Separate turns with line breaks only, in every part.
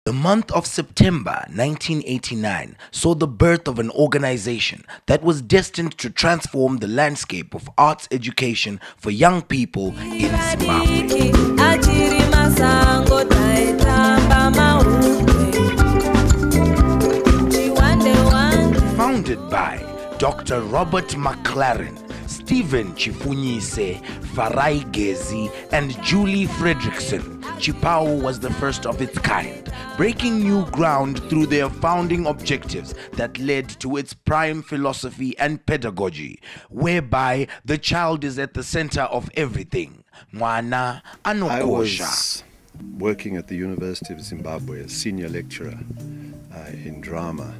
The month of September 1989 saw the birth of an organization that was destined to transform the landscape of arts education for young people in Zimbabwe. Founded by Dr. Robert McLaren, Stephen Chifunyise, Farai Gezi, and Julie Fredrickson, Chipao was the first of its kind, breaking new ground through their founding objectives that led to its prime philosophy and pedagogy, whereby the child is at the center of everything. Mwana anokosha.
I was working at the University of Zimbabwe as senior lecturer in drama,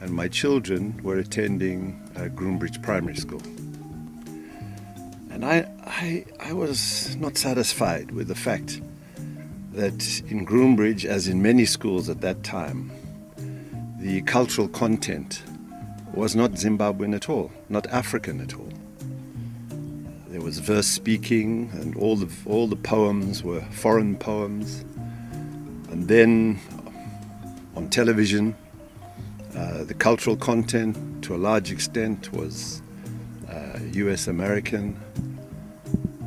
and my children were attending Groombridge Primary School. And I was not satisfied with the fact that in Groombridge, as in many schools at that time, the cultural content was not Zimbabwean at all, not African at all. There was verse speaking, and all the poems were foreign poems. And then on television, the cultural content to a large extent was US American.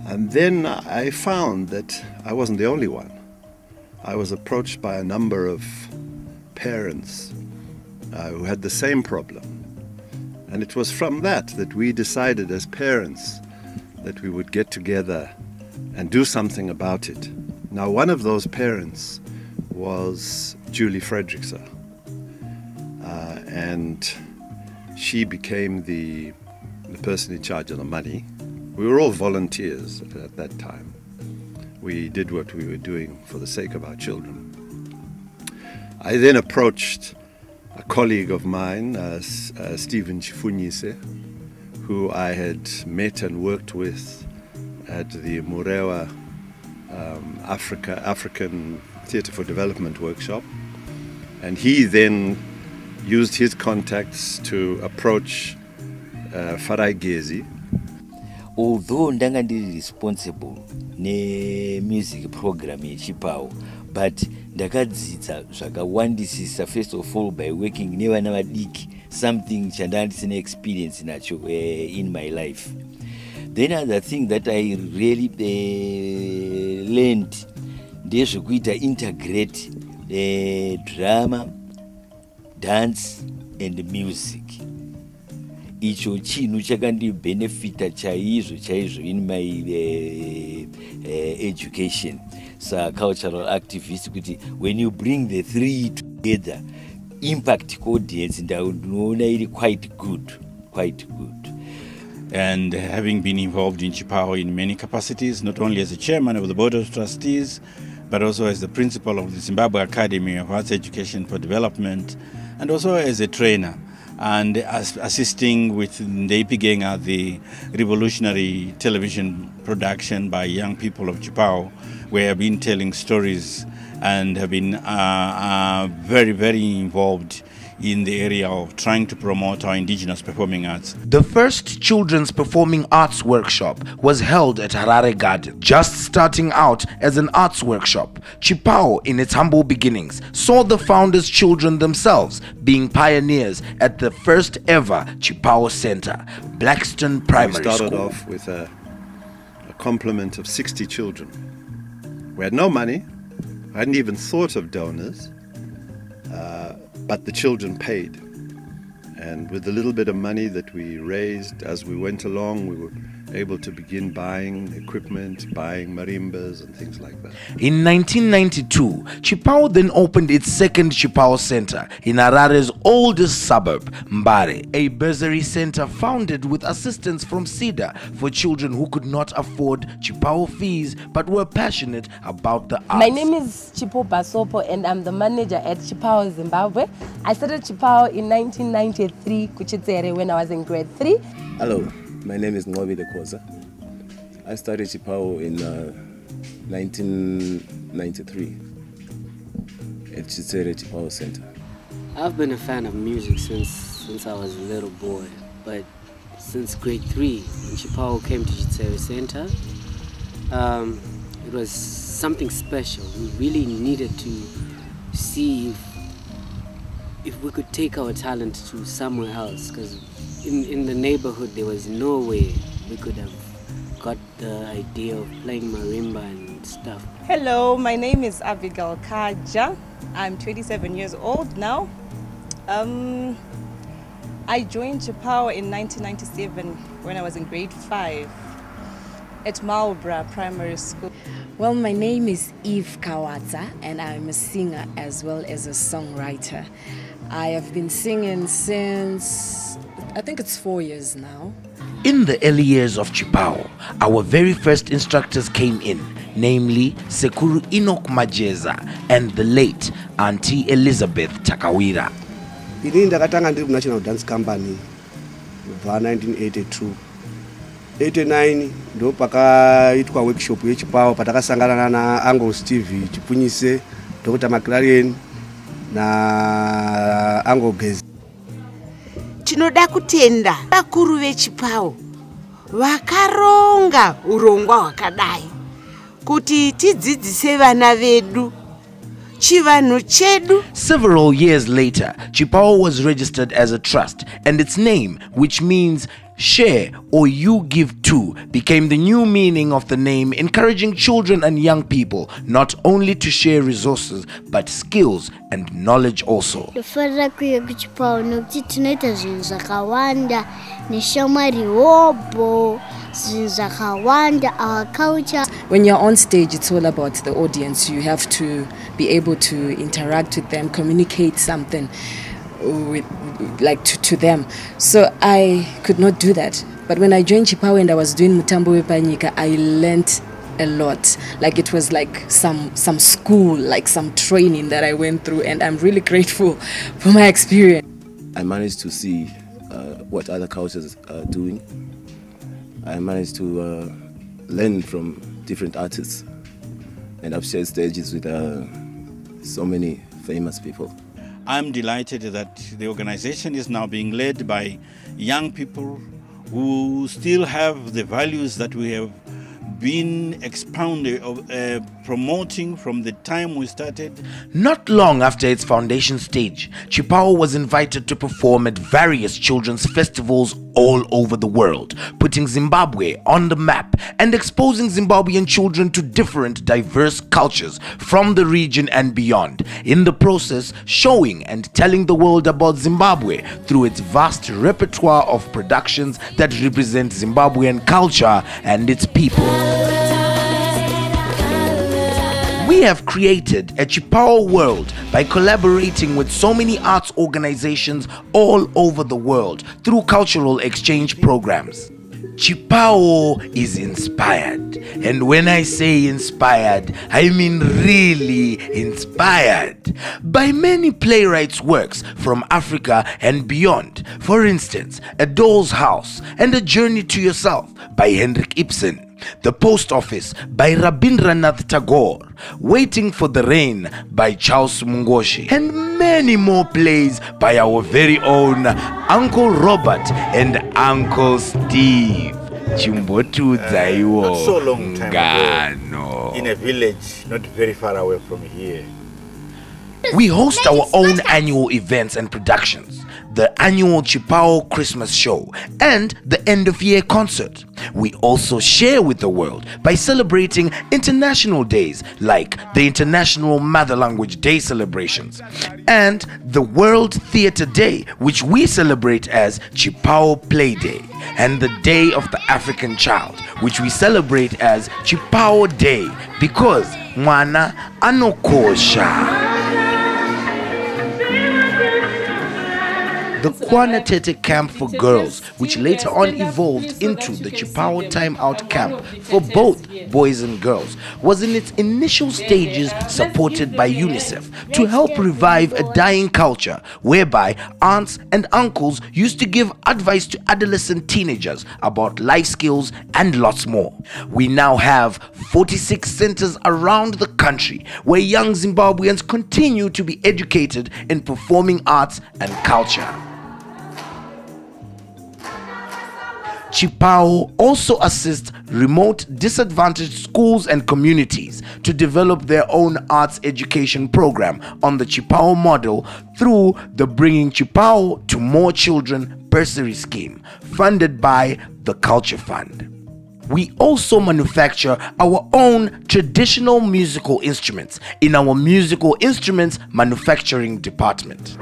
And then I found that I wasn't the only one. I was approached by a number of parents who had the same problem. And it was from that we decided as parents that we would get together and do something about it. Now, one of those parents was Julie Fredrickson. And she became the person in charge of the money. We were all volunteers at that time. We did what we were doing for the sake of our children. I then approached a colleague of mine, Stephen Chifunyise, who I had met and worked with at the Murewa African Theatre for Development workshop. And he then used his contacts to approach Farai Gezi.
Although ndanga ndiri responsible ne music program yeChipao, but ndakadzidza zvakawandisisa first of all by working nevana vadiki, something chandandisina experience nacho in my life. Then other thing that I really learned ndezvekuita integrate drama, dance and music. Icho chinhu chakandibhenefita chaizvo in my education. So cultural activist kuti when you bring the three together, impact audience ndaunoona iri quite good.
And having been involved in Chipao in many capacities, not only as the chairman of the board of trustees, but also as the principal of the Zimbabwe Academy of Arts Education for Development, and also as a trainer, and assisting with Ndeipigenga, the revolutionary television production by young people of Chipao, where I have been telling stories and have been very, very involved in the area of trying to promote our indigenous performing arts.
The first children's performing arts workshop was held at Harare Garden. Just starting out as an arts workshop, Chipao, in its humble beginnings, saw the founders' children themselves being pioneers at the first ever Chipao Center, Blackstone Primary School.
We started off with a complement of 60 children. We had no money, I hadn't even thought of donors. But the children paid, and with the little bit of money that we raised as we went along, we were able to begin buying equipment, buying marimbas and things like that.
In 1992, Chipao then opened its second Chipao Center in Harare's oldest suburb, Mbare, a bursary center founded with assistance from SIDA for children who could not afford Chipao fees but were passionate about the arts.
My name is Chipo Basopo and I'm the manager at Chipao Zimbabwe. I started Chipao in 1993, Kuchitere, when I was in grade 3.
Hello. My name is Ngobi Dekoza. I started Chipao in 1993 at Chitere Chipao Center.
I've been a fan of music since I was a little boy, but since grade 3, when Chipao came to Chitere Center, it was something special. We really needed to see if we could take our talent to somewhere else, because in the neighborhood there was no way we could have got the idea of playing marimba and stuff.
Hello, my name is Abigail Kaja. I'm 27 years old now. I joined Chipao in 1997 when I was in grade 5 at Marlborough Primary School.
Well, my name is Eve Kawaza and I'm a singer as well as a songwriter. I have been singing since, I think it's 4 years now.
In the early years of Chipao, our very first instructors came in, namely Sekuru Enoch Majeza and the late Auntie Elizabeth Takawira.
Ini ndakatanga ndiri National Dance Company kubva 1982. 89 ndo pakaitwa workshop yeChipao patakasangana na Uncle Steve Chipunyise, Dr. McLaren na Uncle Gezi.
Tinoda kutenda vakuru veChipao vakaronga urongwa hwakadai kuti tidzidzise vana vedu chivanhu chedu.
Several years later, Chipao was registered as a trust, and its name, which means share or you give to, became the new meaning of the name, encouraging children and young people not only to share resources but skills and knowledge also.
Our culture. When you're on stage, it's all about the audience. You have to be able to interact with them, communicate something with, like to them. So I could not do that. But when I joined Chipao and I was doing Mutambo Wepanyika, I learned a lot. Like it was like some school, like some training that I went through, and I'm really grateful for my experience.
I managed to see what other cultures are doing. I managed to learn from different artists, and I've shared stages with so many famous people.
I'm delighted that the organization is now being led by young people who still have the values that we have been expounding, promoting from the time we started.
Not long after its foundation stage, Chipao was invited to perform at various children's festivals all over the world, putting Zimbabwe on the map and exposing Zimbabwean children to different diverse cultures from the region and beyond, in the process showing and telling the world about Zimbabwe through its vast repertoire of productions that represent Zimbabwean culture and its people. We have created a Chipao world by collaborating with so many arts organizations all over the world through cultural exchange programs. Chipao is inspired, and when I say inspired, I mean really inspired by many playwrights' works from Africa and beyond. For instance, A Doll's House and A Journey to Yourself by Henrik Ibsen, The Post Office by Rabindranath Tagore, Waiting for the Rain by Charles Mungoshi, and many more plays by our very own Uncle Robert and Uncle Steve.
Not so long time ago, in a village not very far away from here.
We host our own annual events and productions, the annual Chipao Christmas show and the end of year concert. We also share with the world by celebrating international days like the International Mother Language Day celebrations and the World Theatre Day, which we celebrate as Chipao Play Day, and the Day of the African Child, which we celebrate as Chipao Day because mwana anokosha. The Kwanatete Camp for Girls, which later on evolved into the Chipao Time Out Camp for both boys and girls, was in its initial stages supported by UNICEF to help revive a dying culture whereby aunts and uncles used to give advice to adolescent teenagers about life skills and lots more. We now have 46 centers around the country where young Zimbabweans continue to be educated in performing arts and culture. Chipao also assists remote disadvantaged schools and communities to develop their own arts education program on the Chipao model through the Bringing Chipao to More Children bursary scheme funded by the Culture Fund. We also manufacture our own traditional musical instruments in our musical instruments manufacturing department.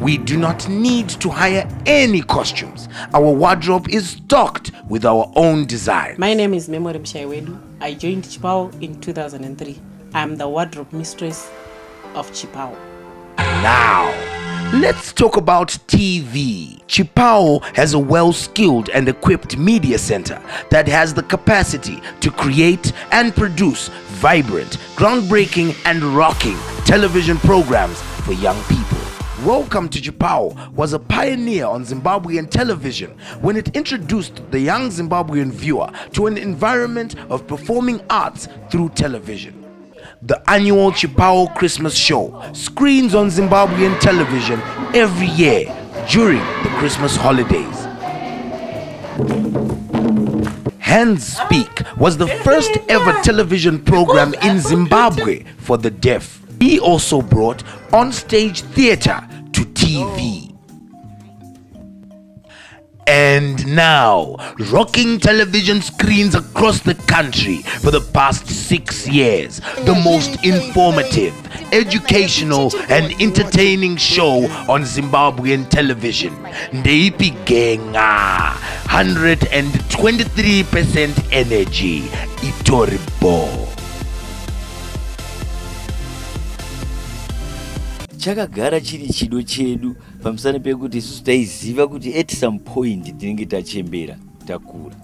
We do not need to hire any costumes. Our wardrobe is stocked with our own designs.
My name is Memory Mshaiwedu. I joined Chipao in 2003. I am the wardrobe mistress of Chipao.
Now, let's talk about TV. Chipao has a well-skilled and equipped media center that has the capacity to create and produce vibrant, groundbreaking and rocking television programs for young people. Welcome to Chipao was a pioneer on Zimbabwean television when it introduced the young Zimbabwean viewer to an environment of performing arts through television. The annual Chipao Christmas show screens on Zimbabwean television every year during the Christmas holidays. Hands Speak was the first ever television program in Zimbabwe for the deaf. He also brought on-stage theater to TV. And now, rocking television screens across the country for the past 6 years, the most informative, educational and entertaining show on Zimbabwean television. Ndeipi Genga, 123% energy, Itoribo.
Chakagara chiri chido chedu pamusana pekuti isusu taiziva kuti at some point tinenge tachembera takura,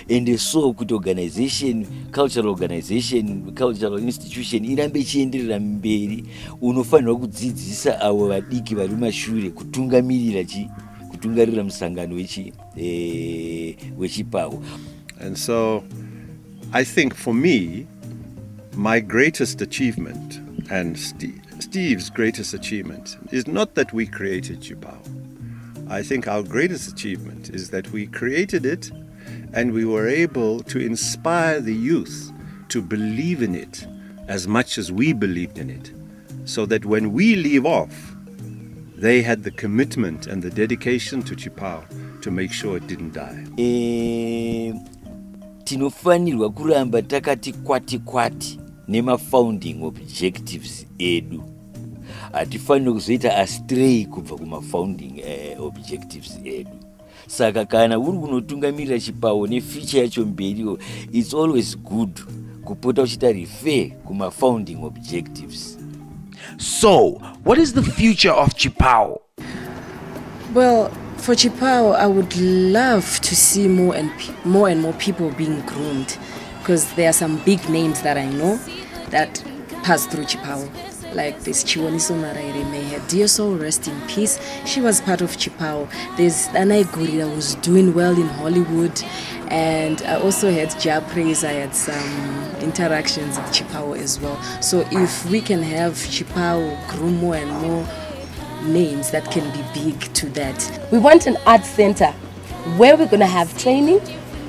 and so kuti organization, cultural institution irambe ichienderera mberi, unofanirwa kudzidzisa avo vadiki vari mumashure kutungarira musangano weChipao.
And so I think for me, my greatest achievement and Steve's greatest achievement is not that we created Chipao. I think our greatest achievement is that we created it and we were able to inspire the youth to believe in it as much as we believed in it, so that when we leave off, they had the commitment and the dedication to Chipao to make sure it didn't die.
Tinofanirwa kuramba takati kwati nema founding objectives edu. Atifanirwa kuzoita astray kubva kuma founding objectives edu. Saka kana uri kunotungamirira Chipao nefuture yacho mberiyo, it's always good kupota uchita refer kuma founding objectives.
So, what is the future of Chipao?
Well, for Chipao, I would love to see more and more people being groomed, because there are some big names that I know that pass through Chipao. Like this Chiwoniso Maraire, may her dear soul rest in peace. She was part of Chipao. There's Anai Gurira who's doing well in Hollywood. And I also had Praise. I had some interactions with Chipao as well. So if we can have Chipao grow more and more names that can be big to that.
We want an art center where we're going to have training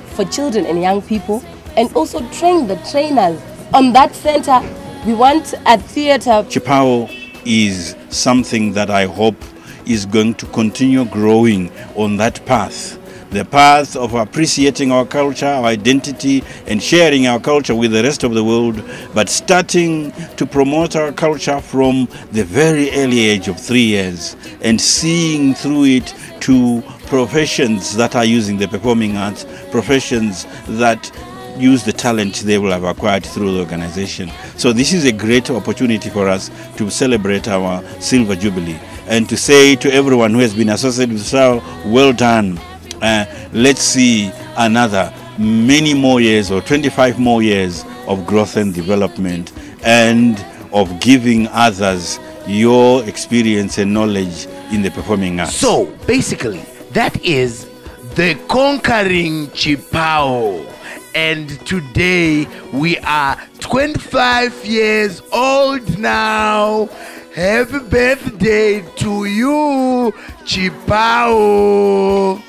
for children and young people, and also train the trainers. On that center, we want a theater.
Chipao is something that I hope is going to continue growing on that path. The path of appreciating our culture, our identity, and sharing our culture with the rest of the world, but starting to promote our culture from the very early age of 3 years and seeing through it to professions that are using the performing arts, professions that use the talent they will have acquired through the organization. So this is a great opportunity for us to celebrate our Silver Jubilee and to say to everyone who has been associated with SAL, well done. Let's see another many more years or 25 more years of growth and development, and of giving others your experience and knowledge in the performing arts.
So basically, that is the conquering Chipao. And today we are 25 years old now. Happy birthday to you, Chipao.